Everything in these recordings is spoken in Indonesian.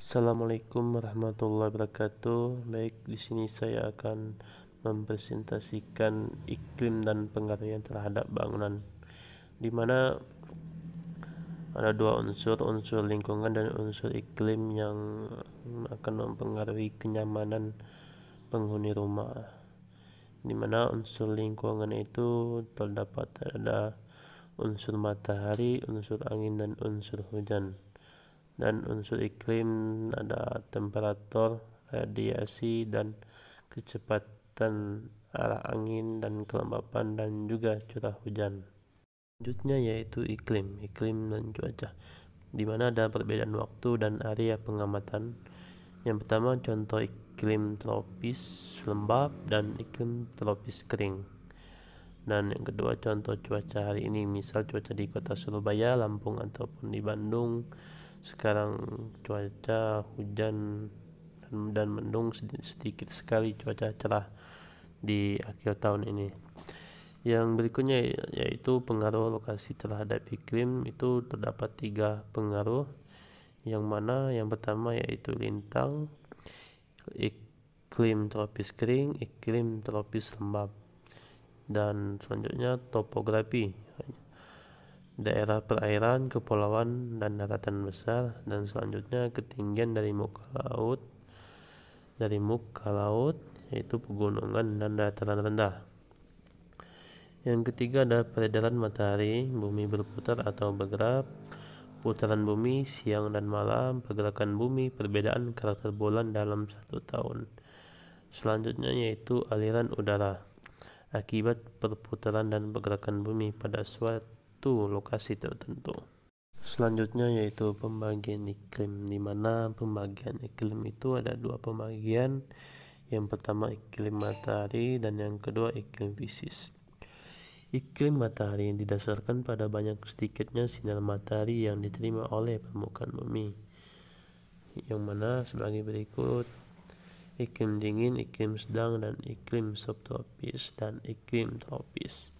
Assalamualaikum warahmatullahi wabarakatuh. Baik, di sini saya akan mempresentasikan iklim dan pengaruhnya terhadap bangunan, di mana ada dua unsur lingkungan dan unsur iklim yang akan mempengaruhi kenyamanan penghuni rumah. Di mana unsur lingkungan itu terdapat ada unsur matahari, unsur angin, dan unsur hujan. Dan unsur iklim ada temperatur, radiasi, dan kecepatan arah angin dan kelembapan, dan juga curah hujan. Selanjutnya yaitu iklim dan cuaca, di mana ada perbedaan waktu dan area pengamatan. Yang pertama, contoh iklim tropis lembab dan iklim tropis kering. Dan yang kedua, contoh cuaca hari ini, misal cuaca di kota Surabaya, Lampung, ataupun di Bandung. Sekarang cuaca hujan dan mendung, sedikit sekali cuaca cerah di akhir tahun ini. Yang berikutnya yaitu pengaruh lokasi terhadap iklim. Itu terdapat 3 pengaruh, yang mana yang pertama yaitu lintang, iklim tropis kering, iklim tropis lembab. Dan selanjutnya topografi, daerah perairan, kepulauan, dan daratan besar. Dan selanjutnya ketinggian dari muka laut yaitu pegunungan dan dataran rendah. Yang ketiga ada peredaran matahari, bumi berputar atau bergerak, putaran bumi siang dan malam, pergerakan bumi, perbedaan karakter bulan dalam 1 tahun. Selanjutnya yaitu aliran udara, akibat perputaran dan pergerakan bumi pada suatu lokasi tertentu. Selanjutnya yaitu pembagian iklim, di mana pembagian iklim itu ada 2 pembagian. Yang pertama iklim matahari dan yang kedua iklim fisis. Iklim matahari yang didasarkan pada banyak sedikitnya sinar matahari yang diterima oleh permukaan bumi, yang mana sebagai berikut: iklim dingin, iklim sedang, dan iklim subtropis dan iklim tropis.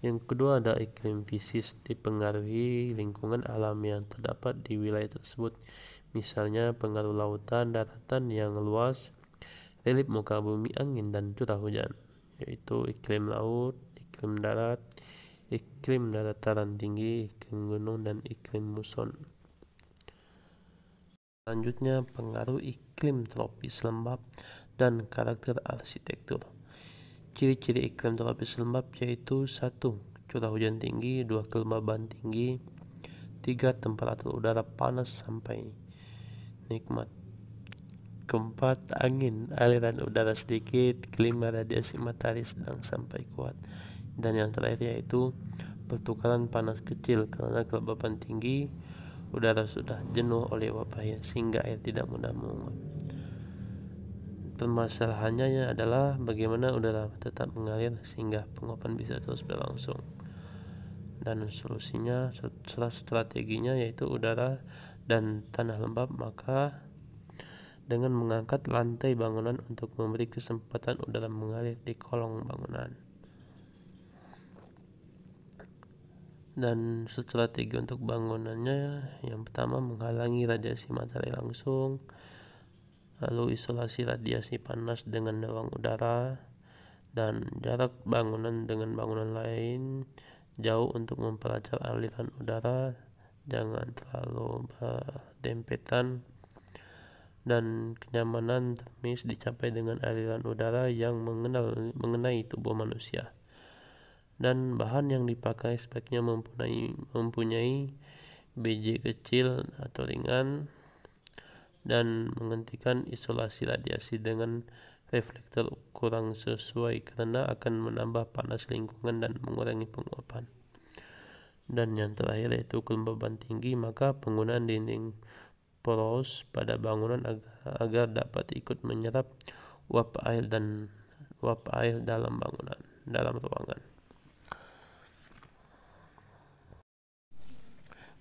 Yang kedua ada iklim fisis, dipengaruhi lingkungan alam yang terdapat di wilayah tersebut, misalnya pengaruh lautan, daratan yang luas, relief muka bumi, angin, dan curah hujan, yaitu iklim laut, iklim darat, iklim dataran tinggi, iklim gunung, dan iklim muson. Selanjutnya pengaruh iklim tropis lembab dan karakter arsitektur. Ciri-ciri iklim tropis lembab yaitu 1. Curah hujan tinggi, 2. Kelembaban tinggi, 3. Temperatur udara panas sampai nikmat, 4. Angin, aliran udara sedikit, 5. Radiasi matahari sedang sampai kuat, dan yang terakhir yaitu pertukaran panas kecil karena kelembapan tinggi, udara sudah jenuh oleh uap air sehingga air tidak mudah menguap. Permasalahannya adalah bagaimana udara tetap mengalir sehingga penguapan bisa terus berlangsung. Dan solusinya, strateginya yaitu udara dan tanah lembab, maka dengan mengangkat lantai bangunan untuk memberi kesempatan udara mengalir di kolong bangunan. Dan strategi untuk bangunannya, yang pertama menghalangi radiasi matahari langsung, lalu isolasi radiasi panas dengan ruang udara, dan jarak bangunan dengan bangunan lain jauh untuk memperlancar aliran udara, jangan terlalu berdempetan, dan kenyamanan termis dicapai dengan aliran udara yang mengenai tubuh manusia. Dan bahan yang dipakai sebaiknya mempunyai biji kecil atau ringan, dan menghentikan isolasi radiasi dengan reflektor kurang sesuai karena akan menambah panas lingkungan dan mengurangi penguapan. Dan yang terakhir yaitu kelembaban tinggi, maka penggunaan dinding poros pada bangunan agar dapat ikut menyerap uap air dalam ruangan.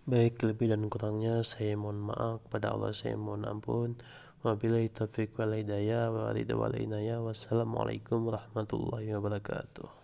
Baik, lebih dan kurangnya saya mohon maaf, kepada Allah saya mohon ampun. Wabillahi taufiq wal hidayah wa ridha wal inayah. Wassalamualaikum warahmatullahi wabarakatuh.